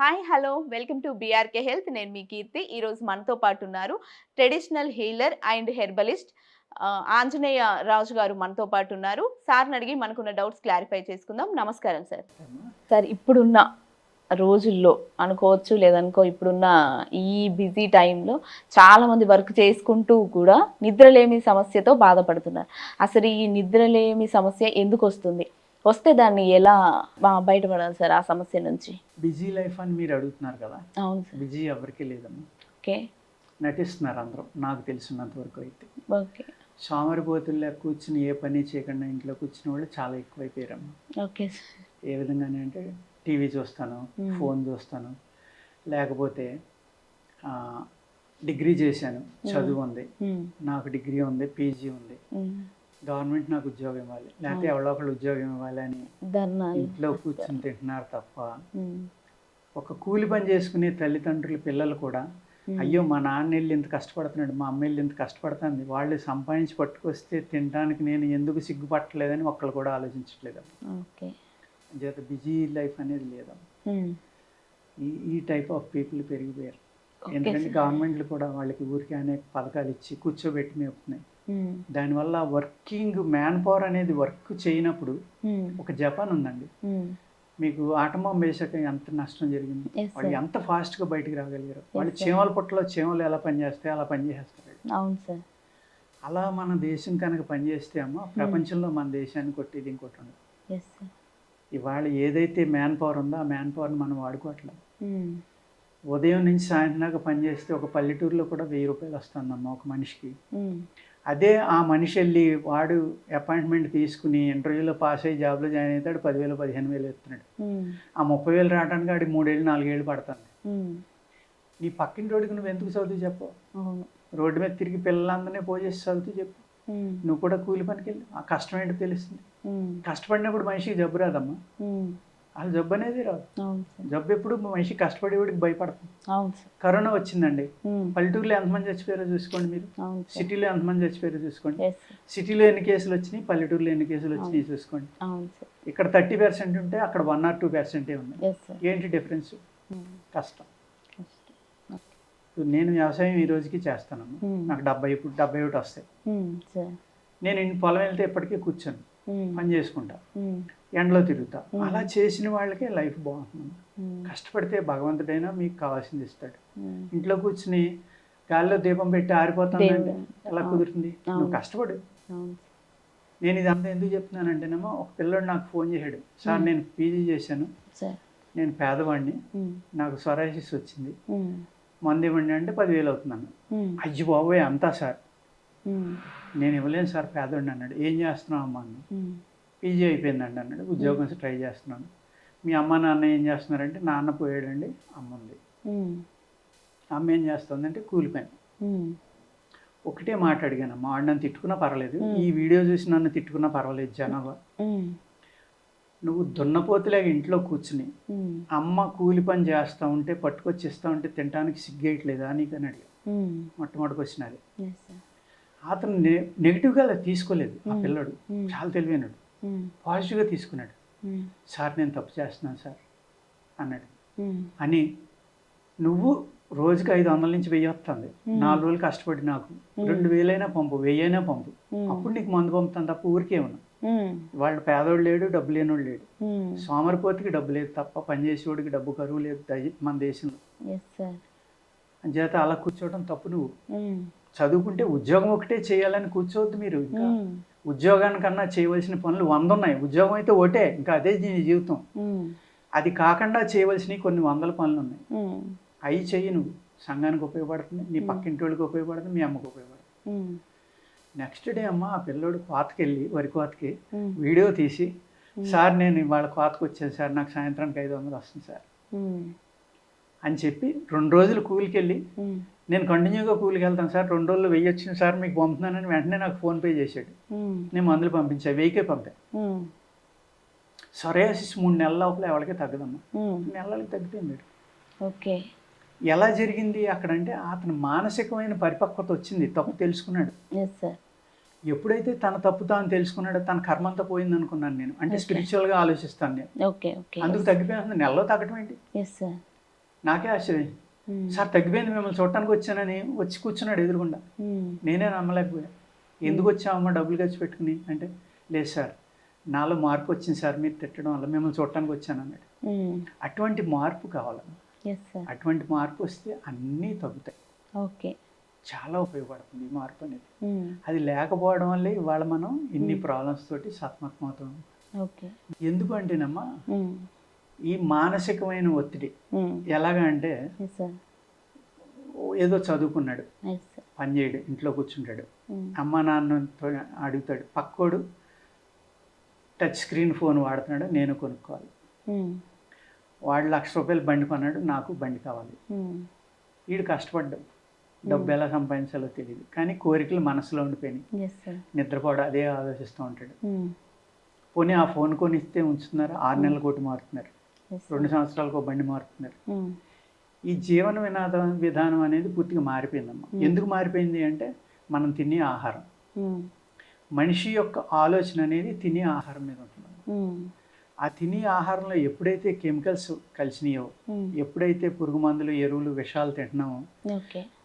Hi hello welcome to BRK health. నేను మీ కీర్తి. ఈరోజు మనతో పాటు ఉన్నారు traditional healer and herbalist Anjaneya Raju garu మనతో పాటు ఉన్నారు. సార్ని అడిగి మనకున్న డౌట్స్ క్లారిఫై చేసుకుందాం. నమస్కారం సార్. సార్, ఇప్పుడున్న రోజుల్లో అనుకోవచ్చు లేదనుకో, ఇప్పుడున్న ఈ బిజీ టైంలో చాలామంది వర్క్ చేసుకుంటూ కూడా నిద్రలేమి సమస్యతో బాధపడుతున్నారు. అసలు ఈ నిద్రలేమి సమస్య ఎందుకు వస్తుంది, వస్తే దాన్ని ఎలా బయటపడాలి సార్ ఆ సమస్య నుంచి? బిజీ లైఫ్ అని మీరు అడుగుతున్నారు కదా. అవును సార్. బిజీ ఎవరికి లేదమ్మా. ఓకే. నటిస్తున్నారు అందరూ, నాకు తెలిసినంత వరకు అయితే. ఓకే. సోమరిపోతుల్లో కూర్చుని ఏ పని చేయకుండా ఇంట్లో కూర్చుని వాళ్ళు చాలా ఎక్కువైపోయారమ్మా. ఓకే. ఏ విధంగానే అంటే టీవీ చూస్తాను, ఫోన్ చూస్తాను, లేకపోతే డిగ్రీ చేశాను, చదువు ఉంది, నాకు డిగ్రీ ఉంది, పీజీ ఉంది, గవర్నమెంట్ నాకు ఉద్యోగం ఇవ్వాలి, లేకపోతే ఎవరో ఒకళ్ళు ఉద్యోగం ఇవ్వాలి అని ఇంట్లో కూర్చుని తింటున్నారు తప్ప ఒక కూలి పని చేసుకునే తల్లిదండ్రుల పిల్లలు కూడా అయ్యో మా నాన్న వెళ్ళి ఇంత కష్టపడుతున్నాడు, మా అమ్మ వెళ్ళి ఇంత కష్టపడుతుంది, వాళ్ళు సంపాదించి పట్టుకొస్తే తినడానికి నేను ఎందుకు సిగ్గుపట్టలేదని ఒక్కళ్ళు కూడా ఆలోచించట్లేదు. చేత బిజీ లైఫ్ అనేది లేదా. ఈ టైప్ ఆఫ్ పీపుల్ పెరిగిపోయారు. ఎందుకంటే గవర్నమెంట్లు కూడా వాళ్ళకి ఊరికి అనేక పథకాలు ఇచ్చి కూర్చోబెట్టి మేపుతున్నాయి. దానివల్ల వర్కింగ్ మ్యాన్ పవర్ అనేది వర్క్ చేయనప్పుడు, ఒక జపాన్ ఉందండి, మీకు ఆటం బాంబు వేసాక ఎంత నష్టం జరిగింది, వాళ్ళు ఎంత ఫాస్ట్గా బయటకు రాగలిగారు. వాళ్ళు చీమల పుట్టలో చీమలు ఎలా పనిచేస్తాయి అలా పనిచేస్తారు. అలా మన దేశం కనుక పనిచేస్తే అమ్మా ప్రపంచంలో మన దేశాన్ని కొట్టేది ఇంకోటి ఉండదు. ఇవాళ ఏదైతే మ్యాన్ పవర్ ఉందో ఆ మ్యాన్ పవర్ని మనం వాడుకోవట్లేదు. ఉదయం నుంచి సాయంత్రం దాకా పనిచేస్తే ఒక పల్లెటూరులో కూడా 1000 రూపాయలు వస్తుందమ్మా ఒక మనిషికి. అదే ఆ మనిషి వెళ్ళి వాడు అపాయింట్మెంట్ తీసుకుని ఇంటర్వ్యూలో పాస్ అయ్యి జాబ్లో జాయిన్ అవుతాడు, 10,000 15,000 ఇస్తున్నాడు. ఆ 30,000 రావడానికి వాడికి 3 ఏళ్ళు 4 ఏళ్ళు పడుతుంది. నీ పక్కిన రోడ్డుకి నువ్వు ఎందుకు చదువుతూ చెప్పు, రోడ్డు మీద తిరిగి పిల్లలందరినీ పోజేసి చదువుతూ చెప్పు, నువ్వు కూడా కూలి పనికి వెళ్ళి ఆ కష్టం ఏంటో తెలుస్తుంది. కష్టపడినప్పుడు మనిషికి జబ్బు రాదమ్మా, అసలు జబ్బు అనేది రాదు. జబ్బు ఎప్పుడు మనిషి కష్టపడేవాడికి భయపడుతుంది. కరోనా వచ్చిందండి, పల్లెటూరులో ఎంతమంది చచ్చిపోయారో చూసుకోండి, మీరు సిటీలో ఎంతమంది చచ్చిపోయారో చూసుకోండి. సిటీలో ఎన్ని కేసులు వచ్చినాయి, పల్లెటూరులో ఎన్ని కేసులు వచ్చినాయి చూసుకోండి. ఇక్కడ 30% ఉంటే అక్కడ 1 or 2% ఉన్నాయి. ఏంటి డిఫరెన్స్? కష్టం. నేను వ్యవసాయం ఈ రోజుకి చేస్తానమ్మా, నాకు 71 వస్తాయి. నేను పొలం వెళ్తే ఎప్పటికీ కూర్చొని పని చేసుకుంటా, ఎండలో తిరుగుతా. అలా చేసిన వాళ్ళకే లైఫ్ బాగుంటుంది. కష్టపడితే భగవంతుడైనా మీకు కావాల్సింది ఇస్తాడు. ఇంట్లో కూర్చుని గాలిలో దీపం పెట్టి ఆరిపోతానంటే ఎలా కుదురుతుంది? నువ్వు కష్టపడు. నేను ఇదంతా ఎందుకు చెప్తున్నానంటేనేమో, ఒక పిల్లడు నాకు ఫోన్ చేశాడు, సార్ నేను పీజీ చేశాను, నేను పేదవాడిని, నాకు సొరాసిస్ వచ్చింది, మందు ఇవ్వండి అంటే 10,000 అవుతున్నాను. అయ్యి బాబోయ్ అంతా సార్, నేను ఇవ్వలేను సార్, పేదవాడిని అన్నాడు. ఏం చేస్తున్నావు అమ్మా అన్న? పీజీ అయిపోయిందండి అన్నాడు, ఉద్యోగం ట్రై చేస్తున్నాను. మీ అమ్మ నాన్న ఏం చేస్తున్నారంటే, నాన్న పోయాడండి, అమ్మ ఉంది. అమ్మ ఏం చేస్తుందంటే కూలి పని. ఒకటే మాట అడిగానమ్మా, వాడు నన్ను తిట్టుకున్నా పర్వాలేదు, ఈ వీడియో చూసి నన్ను తిట్టుకున్నా పర్వాలేదు, జనాభా నువ్వు దున్నపోతులాగా ఇంట్లో కూర్చుని అమ్మ కూలి పని చేస్తూ ఉంటే పట్టుకొచ్చి ఇస్తూ ఉంటే తినడానికి సిగ్గేయట్లేదా నీకని అడిగా. మొట్టమొదటికి వచ్చినది. అతను నెగిటివ్గా అలా తీసుకోలేదు. ఆ పిల్లడు చాలా తెలివైనడు, పాజిటివ్గా తీసుకున్నాడు. సార్ నేను తప్పు చేస్తున్నాను సార్ అన్నాడు. అని నువ్వు రోజుకి 500 నుంచి 1000 వస్తుంది, 4 రోజులు కష్టపడి నాకు 2,000 అయినా పంపు, 1000 అయినా పంపు, అప్పుడు నీకు మందు పంపుతాను తప్ప ఊరికే ఉన్నా. వాళ్ళు పేదోడు లేడు, డబ్బు లేనోడు లేడు, సోమరిపోతుకి డబ్బు లేదు తప్ప పనిచేసేవాడికి డబ్బు కరువు లేదు మన దేశంలో. చేత అలా కూర్చోవడం తప్పు. నువ్వు చదువుకుంటే ఉద్యోగం ఒకటే చేయాలని కూర్చోవద్దు మీరు. ఇంకా ఉద్యోగానికన్నా చేయవలసిన పనులు 100 ఉన్నాయి. ఉద్యోగం అయితే ఒకటే, ఇంకా అదే నీ జీవితం. అది కాకుండా చేయవలసినవి కొన్ని 100 పనులు ఉన్నాయి. అవి చెయ్యి. నువ్వు సంఘానికి ఉపయోగపడుతుంది, నీ పక్కింటి వాళ్ళకి ఉపయోగపడుతుంది, మీ అమ్మకి ఉపయోగపడుతుంది. నెక్స్ట్ డే అమ్మ ఆ పిల్లోడు కోతకి వెళ్ళి, వరి కోతకి వీడియో తీసి, సార్ నేను ఇవాళ కోతకు వచ్చాను సార్, నాకు సాయంత్రానికి 500 వస్తుంది సార్ అని చెప్పి 2 రోజులు కూలికి వెళ్ళి, నేను కంటిన్యూగా కూలికి వెళ్తాను సార్, 2 రోజులు 1000 వచ్చింది సార్ మీకు పంపుతున్నానని వెంటనే నాకు ఫోన్పే చేశాడు. నేను మందులు పంపించా, 1000కే పంపాను. సొరాసిస్ 3 నెలల లోపల ఎవరికి తగ్గదమ్మా, నెలలకి తగ్గిపోయింది. ఓకే. ఎలా జరిగింది అక్కడంటే, అతను మానసికమైన పరిపక్వత వచ్చింది, తప్పు తెలుసుకున్నాడు. ఎప్పుడైతే తన తప్పు తాను తెలుసుకున్నాడో తన కర్మంతా పోయింది అనుకున్నాను నేను. అంటే స్పిరిచువల్గా ఆలోచిస్తాను నేను. అందుకు తగ్గిపోయింది. నెలలో తగ్గటం ఏంటి? నాకే ఆశ్చర్యం. సార్ తగ్గిపోయింది, మిమ్మల్ని చూడటానికి వచ్చానని వచ్చి కూర్చున్నాడు ఎదురుగుండా. నేనే నమ్మలేకపోయా. ఎందుకు వచ్చామమ్మా డబ్బులు ఖర్చు పెట్టుకుని అంటే, లేదు సార్ నాలో మార్పు వచ్చింది సార్, మీరు తిట్టడం వల్ల మిమ్మల్ని చూడటానికి వచ్చాను అన్నాడు. అటువంటి మార్పు కావాలమ్మా. అటువంటి మార్పు వస్తే అన్నీ తగ్గుతాయి. ఓకే, చాలా ఉపయోగపడుతుంది ఈ మార్పు అనేది. అది లేకపోవడం వల్లే ఇవాళ మనం ఇన్ని ప్రాబ్లమ్స్ తోటి సతమతమవుతాం. ఓకే, ఎందుకు అంటేనమ్మా, ఈ మానసికమైన ఒత్తిడి ఎలాగా అంటే, ఏదో చదువుకున్నాడు, పని చేయడు, ఇంట్లో కూర్చుంటాడు, అమ్మ నాన్నతో అడుగుతాడు, పక్కోడు టచ్ స్క్రీన్ ఫోన్ వాడుతున్నాడు, నేను కొనుక్కోవాలి, వాడు ₹1,00,000 బండి కొన్నాడు, నాకు బండి కావాలి. వీడు కష్టపడ్డాడు, డబ్బు ఎలా సంపాదించాలో తెలియదు, కానీ కోరికలు మనసులో ఉండిపోయినాయి. నిద్రపోవడం అదే ఆలోచిస్తూ ఉంటాడు. పోనీ ఆ ఫోన్ కొనిస్తే ఉంచుతున్నారు, 6 నెలల కోటి మారుతున్నారు, 2 సంవత్సరాలకు బండి మారుతున్నారు. ఈ జీవన విధానం అనేది పూర్తిగా మారిపోయిందమ్మా. ఎందుకు మారిపోయింది అంటే, మనం తినే ఆహారం, మనిషి యొక్క ఆలోచన అనేది తినే ఆహారం మీద ఉంటుంది. ఆ తినే ఆహారంలో ఎప్పుడైతే కెమికల్స్ కలిసినాయో, ఎప్పుడైతే పురుగు మందులు, ఎరువులు, విషాలు తింటున్నామో,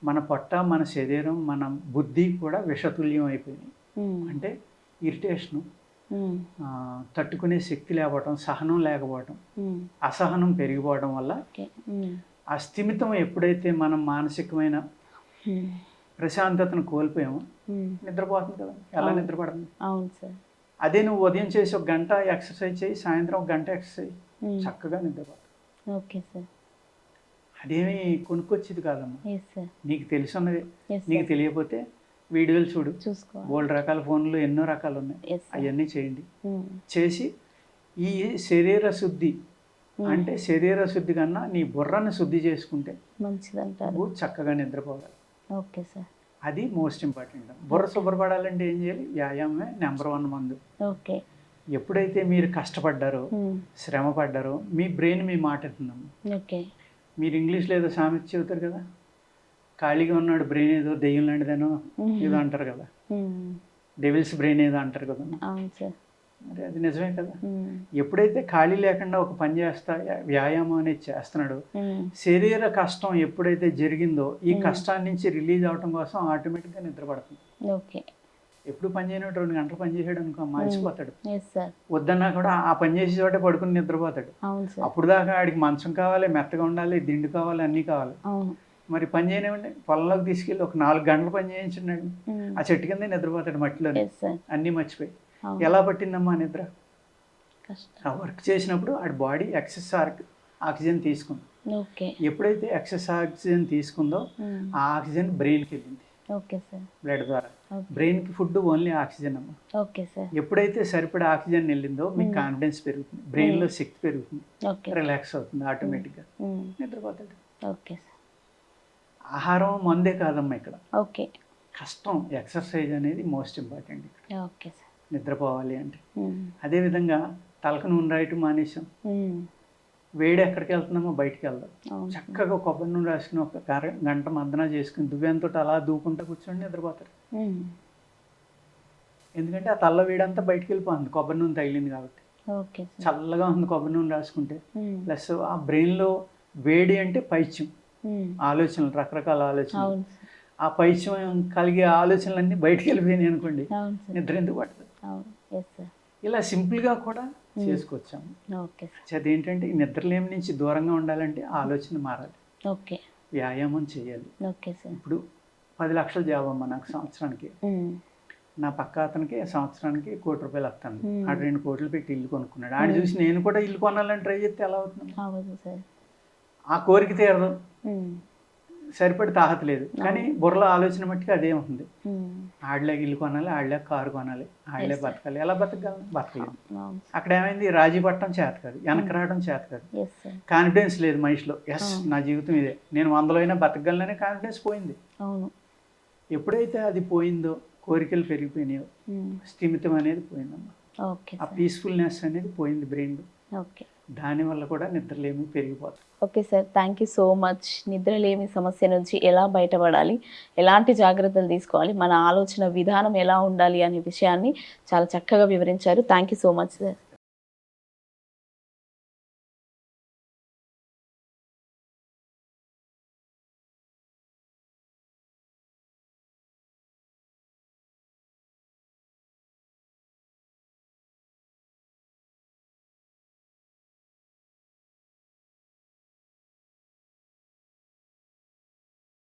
మన పొట్ట, మన శరీరం, మన బుద్ధి కూడా విషతుల్యం అయిపోయినాయి. అంటే ఇరిటేషను, తట్టుకునే శక్తి లేకపోవటం, సహనం లేకపోవటం, అసహనం పెరిగిపోవడం వల్ల ఆ స్థిమితం ఎప్పుడైతే మనం మానసికమైన ప్రశాంతతను కోల్పోయామో నిద్రపోతుంది కదా. ఎలా నిద్రపడుతుంది? అవును సార్. అదే నువ్వు ఉదయం చేసి 1 గంట ఎక్సర్సైజ్ చేయి, సాయంత్రం 1 గంట ఎక్సర్సైజ్, చక్కగా నిద్రపోతుంది. Okay sir. అదేమి కొనుక్కొచ్చేది కాదమ్మా, నీకు తెలుసున్నది. నీకు తెలియకపోతే వీడియోలు చూడు, బోల్డ్ రకాల ఫోన్లు ఎన్నో రకాలు ఉన్నాయి, అవన్నీ చేయండి. చేసి ఈ శరీర శుద్ధి, అంటే శరీర శుద్ధి కన్నా నీ బుర్రను శుద్ధి చేసుకుంటే మంచిదంటారు, చక్కగా నిద్రపోవాలి. Okay sir. అది మోస్ట్ ఇంపార్టెంట్. బుర్ర శుభ్రపడాలంటే ఏం చేయాలి? వ్యాయామమే నెంబర్ 1 మందు. ఓకే. ఎప్పుడైతే మీరు కష్టపడ్డారో, శ్రమ పడ్డారో, మీ బ్రెయిన్ మీ మాట వింటుందమ్మా. ఓకే. మీరు ఇంగ్లీష్లో ఏదో సామెత చెబుతారు కదా, ఖాళీగా ఉన్నాడు బ్రెయిన్ ఏదో దెయ్యం లాంటిదేనో ఏదో అంటారు కదా, డెవిల్స్ బ్రెయిన్ ఏదో అంటారు కదా. అవును సార్. మరి అది నిజమే కదా. ఎప్పుడైతే ఖాళీ లేకుండా ఒక పని చేస్తా, వ్యాయామం అనేది చేస్తున్నాడో, శరీర కష్టం ఎప్పుడైతే జరిగిందో, ఈ కష్టాన్ని నుంచి రిలీజ్ అవడం కోసం ఆటోమేటిక్గా నిద్రపడుతుంది. ఓకే. ఎప్పుడు పని చేయనట్టు 2 గంటలు పని చేసాడు అనుకో, మర్చిపోతాడు. వద్దన్నా కూడా ఆ పని చేసే చోటే పడుకుని నిద్రపోతాడు. అప్పుడు దాకా ఆడికి మంచం కావాలి, మెత్తగా ఉండాలి, దిండు కావాలి, అన్నీ కావాలి. మరి పని చేయనివ్వండి, పొలంలోకి తీసుకెళ్ళి ఒక 4 గంటలు పని చేయించున్నాడు, ఆ చెట్టు కింద నిద్రపోతాడు మట్టిలో, అన్నీ మర్చిపోయి. ఎలా పట్టిందమ్మా నిద్ర? ఆ వర్క్ చేసినప్పుడు ఆడి బాడీ ఎక్సెస్ ఆక్సిజన్ తీసుకుంది. ఎప్పుడైతే ఎక్సెస్ ఆక్సిజన్ తీసుకుందో, ఆ ఆక్సిజన్ బ్రెయిన్కి వెళ్ళింది. బ్లడ్ ద్వారా. బ్రెయిన్కి ఫుడ్ ఓన్లీ ఆక్సిజన్ అమ్మా. ఎప్పుడైతే సరిపడే ఆక్సిజన్ వెళ్ళిందో, మీకు కాన్ఫిడెన్స్ పెరుగుతుంది, బ్రెయిన్లో శక్తి పెరుగుతుంది, రిలాక్స్ అవుతుంది, ఆటోమేటిక్గా నిద్రపోతాడు. ఆహారం మందే కాదమ్మా ఇక్కడ. కష్టం, ఎక్సర్సైజ్ అనేది మోస్ట్ ఇంపార్టెంట్ ఇక్కడ నిద్రపోవాలి అంటే. అదేవిధంగా తలకు నూనె రాయటం మానేసాం. వేడి ఎక్కడికి వెళ్తున్నామో బయటికి వెళ్దాం. చక్కగా కొబ్బరి నూనె రాసుకుని 1 గంట మద్దన చేసుకుని దువ్వెంతో అలా దూకుంటా కూర్చొని నిద్రపోతారు. ఎందుకంటే ఆ తల్ల వేడంతా బయటికి వెళ్ళిపోతుంది, కొబ్బరి నూనె తగిలింది కాబట్టి. చల్లగా ఉంది కొబ్బరి నూనె రాసుకుంటే. ప్లస్ ఆ బ్రెయిన్లో వేడి అంటే పైత్యం ఆలోచనలు, రకరకాల ఆలోచనలు, ఆ పైత్యం కలిగే ఆలోచనలన్నీ బయటికి వెళ్ళిపోయినాయి అనుకోండి, నిద్ర ఎందుకు పడుతుంది? ఇలా సింపుల్గా కూడా చేసుకోవచ్చాము. అదేంటంటే ఈ నిద్రలేమి నుంచి దూరంగా ఉండాలంటే ఆలోచన మారాలి, వ్యాయామం చేయాలి. ఇప్పుడు 10 లక్షల జాబ్ అమ్మా నాకు సంవత్సరానికి. నా పక్క అతనికి సంవత్సరానికి ₹1,00,00,000 వస్తుంది. ఆడు 2 కోట్లు పెట్టి ఇల్లు కొనుక్కున్నాడు. ఆడు చూసి నేను కూడా ఇల్లు కొనాలని ట్రై చేస్తే ఎలా అవుతుంది? ఆ కోరిక తీరదు, సరిపడి తాహత లేదు, కానీ బుర్రలో ఆలోచన మట్టికి అదే ఉంటుంది. ఆడలే ఇల్లు కొనాలి, ఆడలే కారు కొనాలి, ఆడలే బతకాలి. ఎలా బతకగలను? బతకలేదు. అక్కడ ఏమైంది? రాజీ పట్టడం చేత కాదు, వెనక రావడం చేత కాదు, కాన్ఫిడెన్స్ లేదు మనిషిలో. ఎస్ నా జీవితం ఇదే, నేను 100లో అయినా బతకగలననే కాన్ఫిడెన్స్ పోయింది. ఎప్పుడైతే అది పోయిందో, కోరికలు పెరిగిపోయినాయో, స్థిమితం అనేది పోయిందమ్మా. ఆ పీస్ఫుల్నెస్ అనేది పోయింది బ్రెయిన్లో. దానివల్ల కూడా నిద్రలేమి పెరిగిపోతుంది. Okay sir, thank you so much. నిద్రలేమి సమస్య నుంచి ఎలా బయటపడాలి, ఎలాంటి జాగ్రత్తలు తీసుకోవాలి, మన ఆలోచన విధానం ఎలా ఉండాలి అనే విషయాన్ని చాలా చక్కగా వివరించారు. Thank you so much sir.